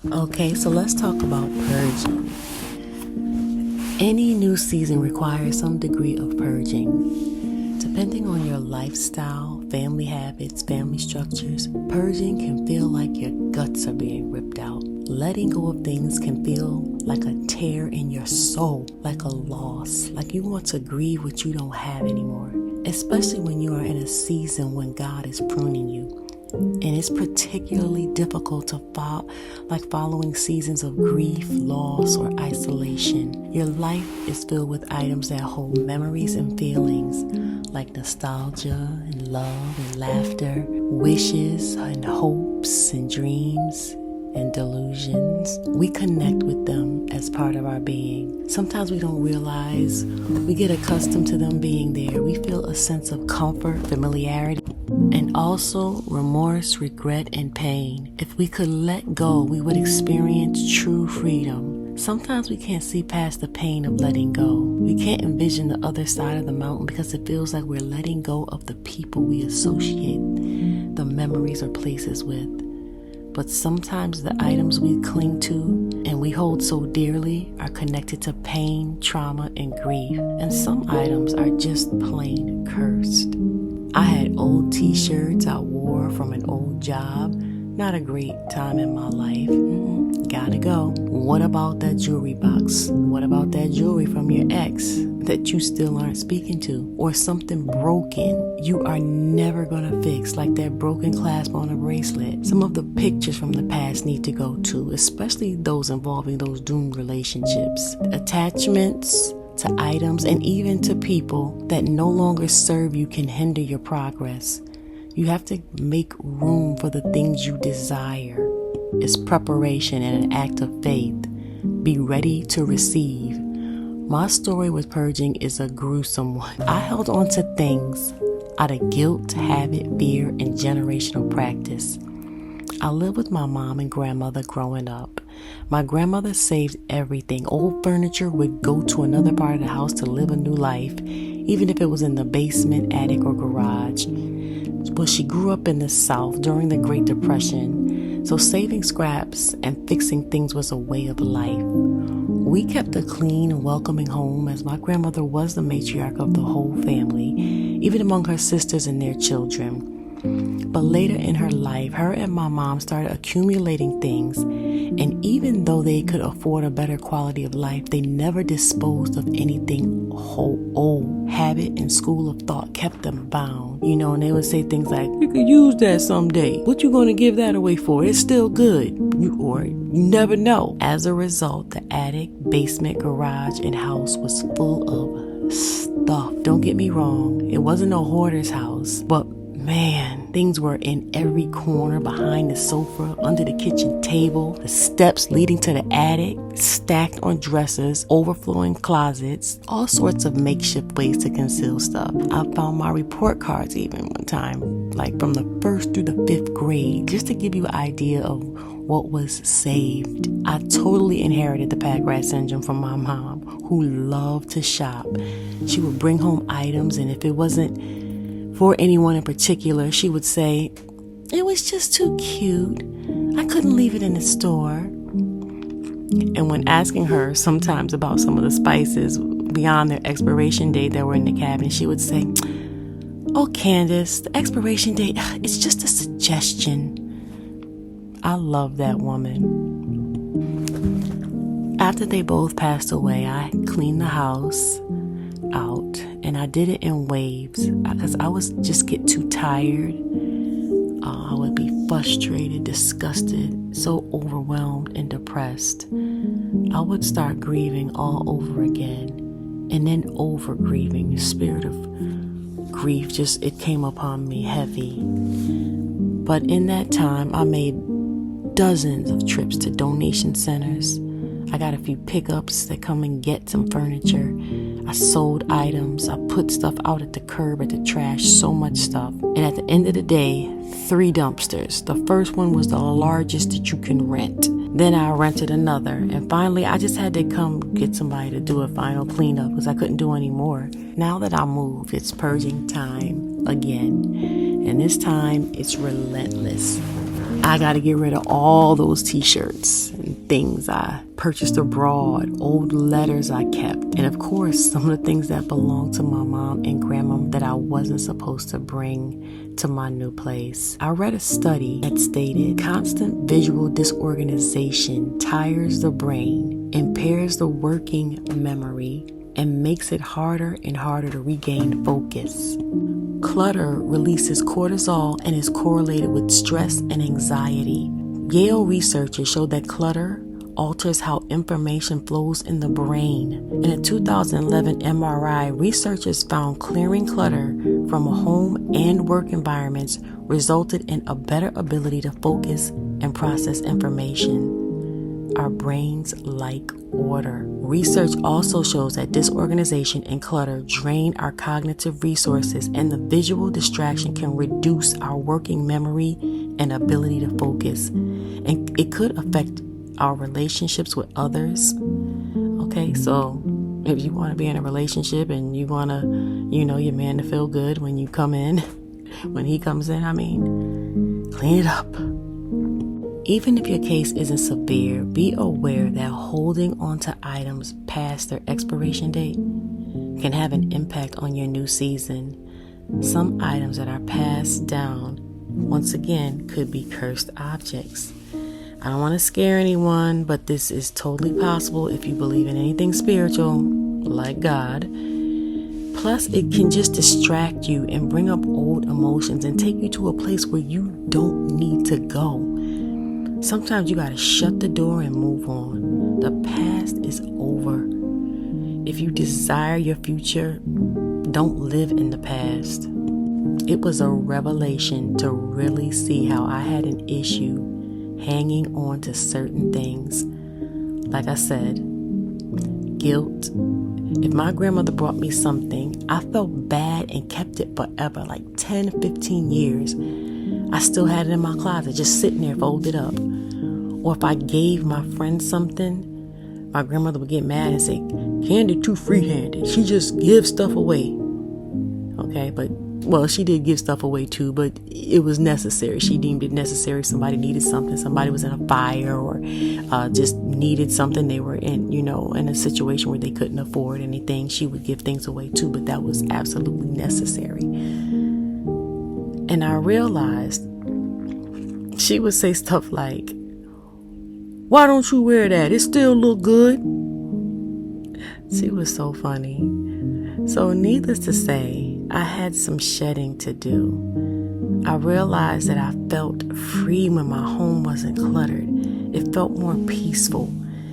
Okay, so let's talk about purging. Any new season requires some degree of purging. Depending on your lifestyle, family habits, family structures, purging can feel like your guts are being ripped out. Letting go of things can feel like a tear in your soul, like a loss, like you want to grieve what you don't have anymore, especially when you are in a season when God is pruning you. And it's particularly difficult to following seasons of grief, loss, or isolation. Your life is filled with items that hold memories and feelings like nostalgia and love and laughter, wishes and hopes and dreams and delusions. We connect with them as part of our being. Sometimes we don't realize we get accustomed to them being there. We feel a sense of comfort, familiarity, and also remorse, regret, and pain. If we could let go, we would experience true freedom. Sometimes we can't see past the pain of letting go. We can't envision the other side of the mountain because it feels like we're letting go of the people we associate the memories or places with. But sometimes the items we cling to and we hold so dearly are connected to pain, trauma, and grief. And some items are just plain cursed. I had old t-shirts I wore from an old job. Not a great time in my life. Gotta go. What about that jewelry box? What about that jewelry from your ex that you still aren't speaking to? Or something broken you are never gonna fix, like that broken clasp on a bracelet. Some of the pictures from the past need to go too, especially those involving those doomed relationships. Attachments to items and even to people that no longer serve you can hinder your progress. You have to make room for the things you desire. It's preparation and an act of faith. Be ready to receive. My story with purging is a gruesome one. I held on to things out of guilt, habit, fear, and generational practice. I lived with my mom and grandmother growing up. My grandmother saved everything. Old furniture would go to another part of the house to live a new life, even if it was in the basement, attic, or garage. Well, she grew up in the South during the Great Depression, so saving scraps and fixing things was a way of life. We kept a clean and welcoming home, as my grandmother was the matriarch of the whole family, even among her sisters and their children. But later in her life, her and my mom started accumulating things, and even though they could afford a better quality of life, they never disposed of anything old. Habit and school of thought kept them bound, and they would say things like, "You could use that someday. What you gonna give that away for? It's still good." You never know. As a result, the attic, basement, garage, and house was full of stuff. Don't get me wrong, it wasn't a hoarder's house, but man, things were in every corner, behind the sofa, under the kitchen table, the steps leading to the attic, stacked on dressers, overflowing closets, all sorts of makeshift ways to conceal stuff. I found my report cards even one time, like from the 1st through the 5th grade, just to give you an idea of what was saved. I totally inherited the pack rat syndrome from my mom, who loved to shop. She would bring home items, and if it wasn't for anyone in particular, she would say, "It was just too cute. I couldn't leave it in the store." And when asking her sometimes about some of the spices beyond their expiration date that were in the cabinet, she would say, "Oh, Candace, the expiration date, it's just a suggestion." I love that woman. After they both passed away, I cleaned the house out, and I did it in waves because I was just get too tired. I would be frustrated, disgusted, so overwhelmed and depressed. I would start grieving all over again, and then over grieving. The spirit of grief it came upon me heavy. But in that time, I made dozens of trips to donation centers. I got a few pickups that come and get some furniture. I sold items. I put stuff out at the curb, at the trash, so much stuff. And at the end of the day, 3 dumpsters. The first one was the largest that you can rent. Then I rented another. And finally, I just had to come get somebody to do a final cleanup because I couldn't do any more. Now that I moved, it's purging time again. And this time, it's relentless. I got to get rid of all those t-shirts and things I purchased abroad, old letters I kept, and of course, some of the things that belonged to my mom and grandma that I wasn't supposed to bring to my new place. I read a study that stated constant visual disorganization tires the brain, impairs the working memory, and makes it harder and harder to regain focus. Clutter releases cortisol and is correlated with stress and anxiety. Yale researchers showed that clutter alters how information flows in the brain. In a 2011 MRI, researchers found clearing clutter from a home and work environments resulted in a better ability to focus and process information. Our brains like order. Research also shows that disorganization and clutter drain our cognitive resources, and the visual distraction can reduce our working memory and ability to focus. And it could affect our relationships with others. Okay, so if you want to be in a relationship and you want to, your man to feel good when you come in, when he comes in, clean it up. Even if your case isn't severe, be aware that holding onto items past their expiration date can have an impact on your new season. Some items that are passed down, once again, could be cursed objects. I don't want to scare anyone, but this is totally possible if you believe in anything spiritual, like God. Plus, it can just distract you and bring up old emotions and take you to a place where you don't need to go. Sometimes you gotta shut the door and move on. The past is over. If you desire your future, don't live in the past. It was a revelation to really see how I had an issue hanging on to certain things. Like I said, guilt. If my grandmother brought me something, I felt bad and kept it forever, like 10, 15 years. I still had it in my closet, just sitting there folded up. Or if I gave my friend something, my grandmother would get mad and say, Candy too free-handed. She just gives stuff away. Okay, she did give stuff away too, but it was necessary. She deemed it necessary. Somebody needed something. Somebody was in a fire or just needed something. They were in a situation where they couldn't afford anything. She would give things away too, but that was absolutely necessary. And I realized she would say stuff like, why don't you wear that? It still look good. She was so funny. So needless to say, I had some shedding to do. I realized that I felt free when my home wasn't cluttered. It felt more peaceful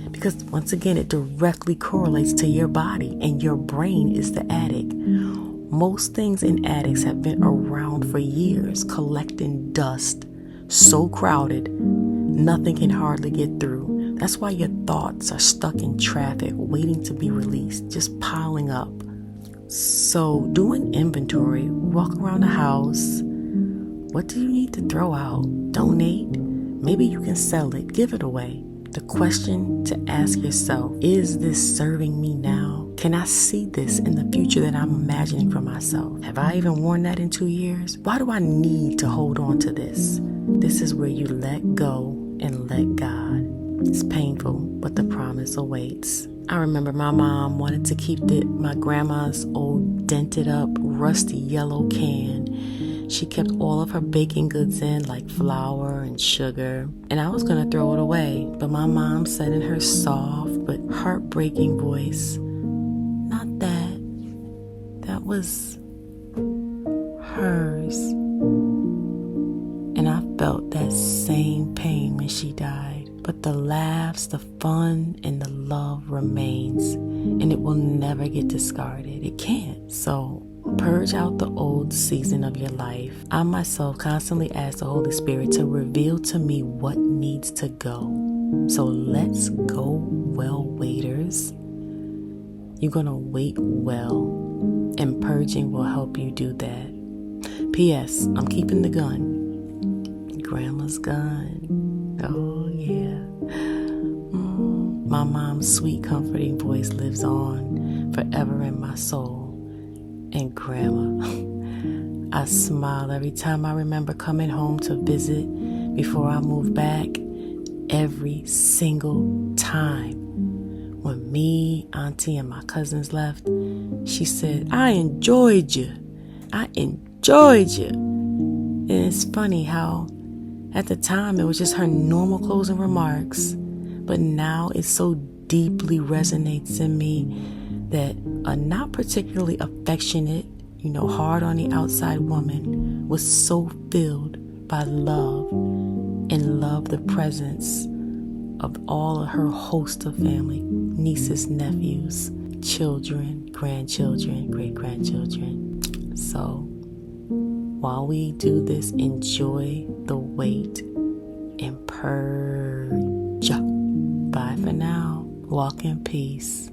because once again, it directly correlates to your body and your brain is the attic. Most things in attics have been around for years, collecting dust, so crowded, nothing can hardly get through. That's why your thoughts are stuck in traffic, waiting to be released, just piling up. So do an inventory, walk around the house. What do you need to throw out? Donate? Maybe you can sell it, give it away. The question to ask yourself, is this serving me now? Can I see this in the future that I'm imagining for myself? Have I even worn that in 2 years? Why do I need to hold on to this? This is where you let go and let God. It's painful, but the promise awaits. I remember my mom wanted to keep my grandma's old dented up, rusty yellow can. She kept all of her baking goods in, like flour and sugar, and I was going to throw it away. But my mom said in her soft but heartbreaking voice, not that. That was hers. And I felt that same pain when she died. But the laughs, the fun, and the love remains, and it will never get discarded. It can't. So purge out the old season of your life. I myself constantly ask the Holy Spirit to reveal to me what needs to go. So let's go well, waiters. You're going to wait well, and purging will help you do that. P.S. I'm keeping the gun. Grandma's gun. Oh, yeah. My mom's sweet, comforting voice lives on forever in my soul. And Grandma, I smile every time I remember coming home to visit before I moved back, every single time. When me, Auntie, and my cousins left, she said, I enjoyed you. I enjoyed you. And it's funny how at the time it was just her normal closing remarks, but now it so deeply resonates in me that a not particularly affectionate, hard on the outside woman was so filled by love and loved the presence of all of her host of family, nieces, nephews, children, grandchildren, great-grandchildren. So while we do this, enjoy the wait and purge. Bye for now. Walk in peace.